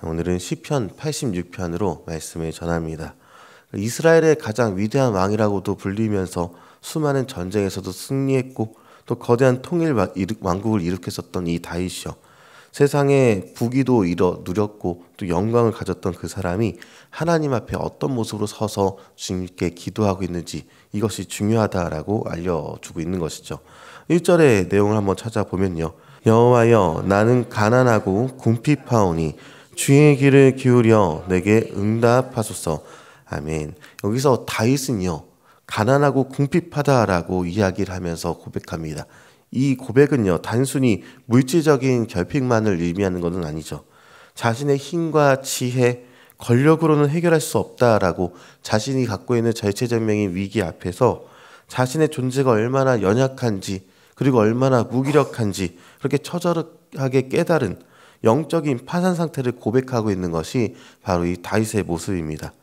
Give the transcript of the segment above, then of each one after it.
오늘은 시편 86편으로 말씀을 전합니다. 이스라엘의 가장 위대한 왕이라고도 불리면서 수많은 전쟁에서도 승리했고 또 거대한 통일 왕국을 일으켰었던 이 다윗이요. 세상에 부귀도 누렸고 또 영광을 가졌던 그 사람이 하나님 앞에 어떤 모습으로 서서 주님께 기도하고 있는지 이것이 중요하다라고 알려주고 있는 것이죠. 1절의 내용을 한번 찾아보면요. 여호와여 나는 가난하고 궁핍하오니 주의 귀를 기울여 내게 응답하소서. 아멘. 여기서 다윗은요 가난하고 궁핍하다라고 이야기를 하면서 고백합니다. 이 고백은요 단순히 물질적인 결핍만을 의미하는 것은 아니죠. 자신의 힘과 지혜, 권력으로는 해결할 수 없다라고 자신이 갖고 있는 절체절명의 위기 앞에서 자신의 존재가 얼마나 연약한지 그리고 얼마나 무기력한지 그렇게 처절하게 깨달은 영적인 파산 상태를 고백하고 있는 것이 바로 이 다윗의 모습입니다.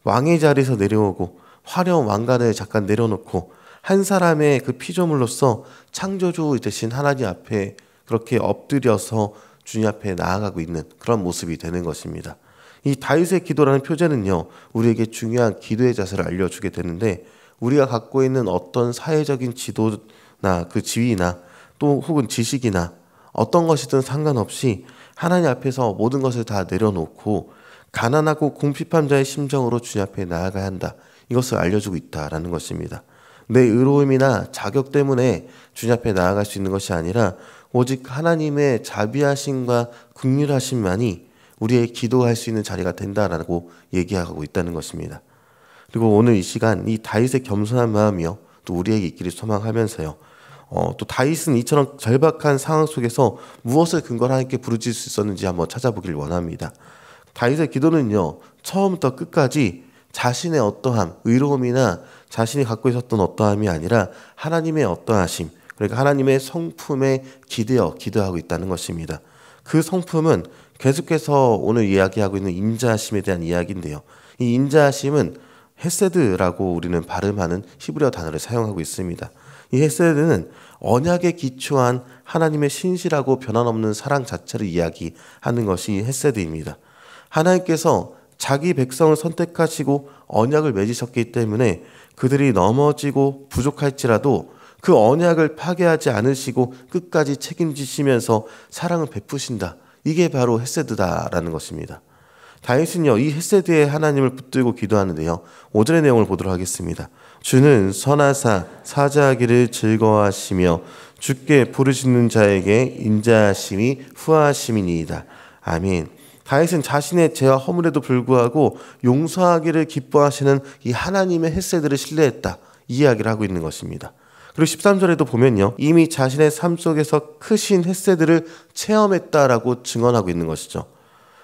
왕의 자리에서 내려오고 화려한 왕관을 잠깐 내려놓고 한 사람의 그 피조물로서 창조주 되신 하나님 앞에 그렇게 엎드려서 주님 앞에 나아가고 있는 그런 모습이 되는 것입니다. 이 다윗의 기도라는 표제는요 우리에게 중요한 기도의 자세를 알려주게 되는데, 우리가 갖고 있는 어떤 사회적인 지도나 그 지위나 또 혹은 지식이나 어떤 것이든 상관없이 하나님 앞에서 모든 것을 다 내려놓고 가난하고 궁핍한 자의 심정으로 주님 앞에 나아가야 한다, 이것을 알려주고 있다라는 것입니다. 내 의로움이나 자격 때문에 주님 앞에 나아갈 수 있는 것이 아니라 오직 하나님의 자비하심과 긍휼하심만이 우리의 기도할 수 있는 자리가 된다라고 얘기하고 있다는 것입니다. 그리고 오늘 이 시간 이 다윗의 겸손한 마음이요 또 우리에게 있기를 소망하면서요. 또 다윗은 이처럼 절박한 상황 속에서 무엇을 근거로 하나님께 부르짖을 수 있었는지 한번 찾아보길 원합니다. 다윗의 기도는요 처음부터 끝까지 자신의 어떠함, 의로움이나 자신이 갖고 있었던 어떠함이 아니라 하나님의 어떠하심, 그러니까 하나님의 성품에 기대어 기도하고 있다는 것입니다. 그 성품은 계속해서 오늘 이야기하고 있는 인자하심에 대한 이야기인데요. 이 인자하심은 헤세드라고 우리는 발음하는 히브리어 단어를 사용하고 있습니다. 이 헤세드는 언약에 기초한 하나님의 신실하고 변함없는 사랑 자체를 이야기하는 것이 헤세드입니다. 하나님께서 자기 백성을 선택하시고 언약을 맺으셨기 때문에 그들이 넘어지고 부족할지라도 그 언약을 파괴하지 않으시고 끝까지 책임지시면서 사랑을 베푸신다. 이게 바로 헤세드다라는 것입니다. 다윗은요 이 헤세드의 하나님을 붙들고 기도하는데요. 5절의 내용을 보도록 하겠습니다. 주는 선하사 사자하기를 즐거워하시며 주께 부르짖는 자에게 인자하심이 후하심이니이다. 아멘. 다윗은 자신의 죄와 허물에도 불구하고 용서하기를 기뻐하시는 이 하나님의 헤세드를 신뢰했다, 이 이야기를 하고 있는 것입니다. 그리고 13절에도 보면요 이미 자신의 삶 속에서 크신 헤세드를 체험했다라고 증언하고 있는 것이죠.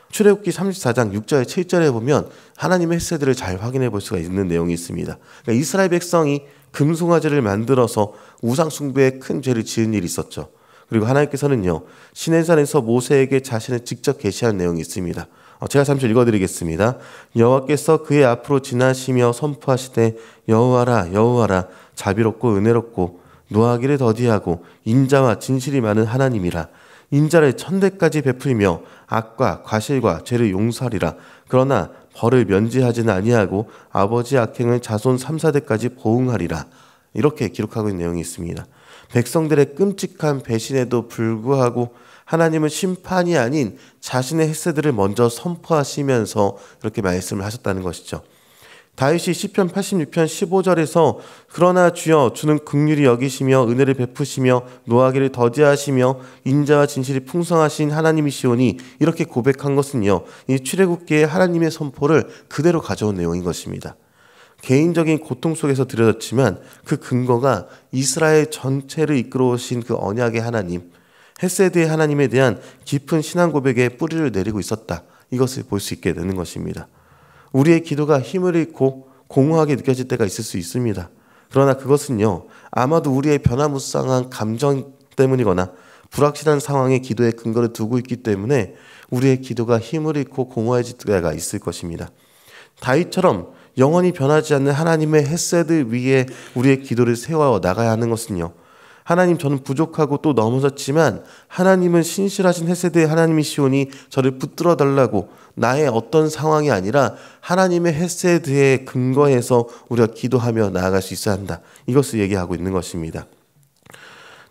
출애굽기 34장 6절 7절에 보면 하나님의 헤세드를 잘 확인해 볼 수가 있는 내용이 있습니다. 그러니까 이스라엘 백성이 금송아지를 만들어서 우상 숭배에 큰 죄를 지은 일이 있었죠. 그리고 하나님께서는요 시내산에서 모세에게 자신을 직접 계시한 내용이 있습니다. 제가 3절 읽어드리겠습니다. 여호와께서 그의 앞으로 지나시며 선포하시되 여호와라 여호와라 자비롭고 은혜롭고 노하기를 더디하고 인자와 진실이 많은 하나님이라. 인자를 천대까지 베풀며 악과 과실과 죄를 용서하리라. 그러나 벌을 면제하지는 아니하고 아버지 악행을 자손 3, 4대까지 보응하리라. 이렇게 기록하고 있는 내용이 있습니다. 백성들의 끔찍한 배신에도 불구하고 하나님은 심판이 아닌 자신의 헤세드를 먼저 선포하시면서 이렇게 말씀을 하셨다는 것이죠. 다윗이 시편 86편 15절에서 그러나 주여 주는 긍휼히 여기시며 은혜를 베푸시며 노하기를 더디하시며 인자와 진실이 풍성하신 하나님이시오니 이렇게 고백한 것은요 이 출애굽기의 하나님의 선포를 그대로 가져온 내용인 것입니다. 개인적인 고통 속에서 드려졌지만 그 근거가 이스라엘 전체를 이끌어오신 그 언약의 하나님, 헤세드의 하나님에 대한 깊은 신앙 고백에 뿌리를 내리고 있었다, 이것을 볼 수 있게 되는 것입니다. 우리의 기도가 힘을 잃고 공허하게 느껴질 때가 있을 수 있습니다. 그러나 그것은요 아마도 우리의 변화무쌍한 감정 때문이거나 불확실한 상황에 기도의 근거를 두고 있기 때문에 우리의 기도가 힘을 잃고 공허해질 때가 있을 것입니다. 다윗처럼 영원히 변하지 않는 하나님의 헤세드 위에 우리의 기도를 세워 나가야 하는 것은요 하나님, 저는 부족하고 또 넘어졌지만 하나님은 신실하신 헤세드의 하나님이시오니 저를 붙들어 달라고, 나의 어떤 상황이 아니라 하나님의 헤세드에 근거해서 우리가 기도하며 나아갈 수 있어야 한다. 이것을 얘기하고 있는 것입니다.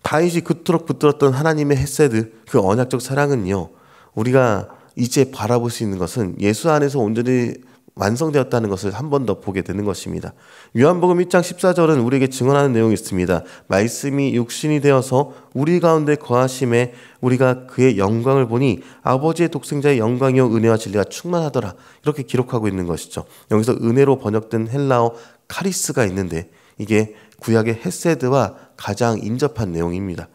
다윗이 그토록 붙들었던 하나님의 헤세드, 그 언약적 사랑은요, 우리가 이제 바라볼 수 있는 것은 예수 안에서 온전히 완성되었다는 것을 한 번 더 보게 되는 것입니다. 요한복음 1장 14절은 우리에게 증언하는 내용이 있습니다. 말씀이 육신이 되어서 우리 가운데 거하심에 우리가 그의 영광을 보니 아버지의 독생자의 영광이요 은혜와 진리가 충만하더라. 이렇게 기록하고 있는 것이죠. 여기서 은혜로 번역된 헬라어 카리스가 있는데 이게 구약의 헤세드와 가장 인접한 내용입니다.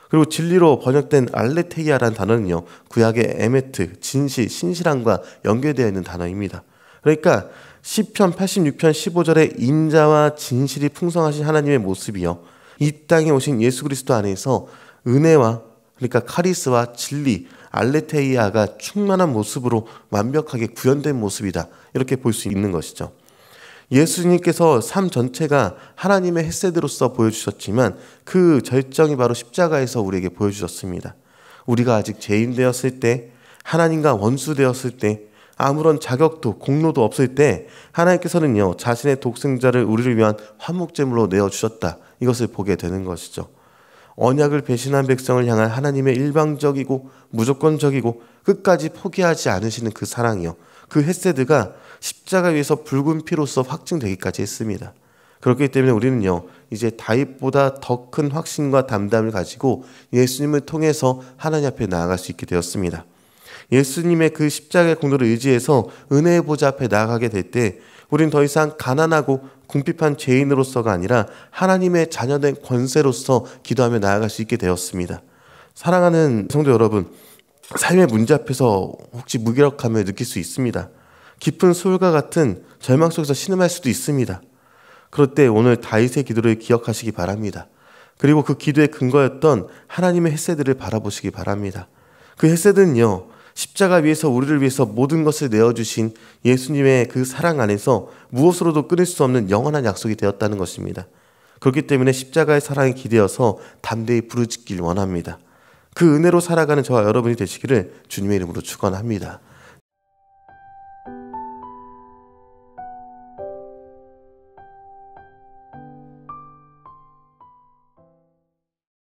그리고 진리로 번역된 알레테이아라는 단어는요, 구약의 에메트, 진실, 신실함과 연결되어 있는 단어입니다. 그러니까 시편 86편 15절에 인자와 진실이 풍성하신 하나님의 모습이요, 이 땅에 오신 예수 그리스도 안에서 은혜와, 그러니까 카리스와 진리, 알레테이아가 충만한 모습으로 완벽하게 구현된 모습이다. 이렇게 볼 수 있는 것이죠. 예수님께서 삶 전체가 하나님의 헤세드로서 보여주셨지만 그 절정이 바로 십자가에서 우리에게 보여주셨습니다. 우리가 아직 죄인 되었을 때, 하나님과 원수 되었을 때, 아무런 자격도 공로도 없을 때 하나님께서는요, 자신의 독생자를 우리를 위한 화목제물로 내어주셨다. 이것을 보게 되는 것이죠. 언약을 배신한 백성을 향한 하나님의 일방적이고 무조건적이고 끝까지 포기하지 않으시는 그 사랑이요, 그 헤세드가 십자가 위에서 붉은 피로써 확증되기까지 했습니다. 그렇기 때문에 우리는요, 이제 다윗보다 더 큰 확신과 담담을 가지고 예수님을 통해서 하나님 앞에 나아갈 수 있게 되었습니다. 예수님의 그 십자가의 공로를 의지해서 은혜의 보좌 앞에 나아가게 될 때 우린 더 이상 가난하고 궁핍한 죄인으로서가 아니라 하나님의 자녀된 권세로서 기도하며 나아갈 수 있게 되었습니다. 사랑하는 성도 여러분, 삶의 문제 앞에서 혹시 무기력함을 느낄 수 있습니다. 깊은 수울과 같은 절망 속에서 신음할 수도 있습니다. 그럴 때 오늘 다윗의 기도를 기억하시기 바랍니다. 그리고 그 기도의 근거였던 하나님의 헤세드를 바라보시기 바랍니다. 그 헤세드는요, 십자가 위에서 우리를 위해서 모든 것을 내어주신 예수님의 그 사랑 안에서 무엇으로도 끊을 수 없는 영원한 약속이 되었다는 것입니다. 그렇기 때문에 십자가의 사랑이 기대어서 담대히 부르짖길 원합니다. 그 은혜로 살아가는 저와 여러분이 되시기를 주님의 이름으로 축원합니다.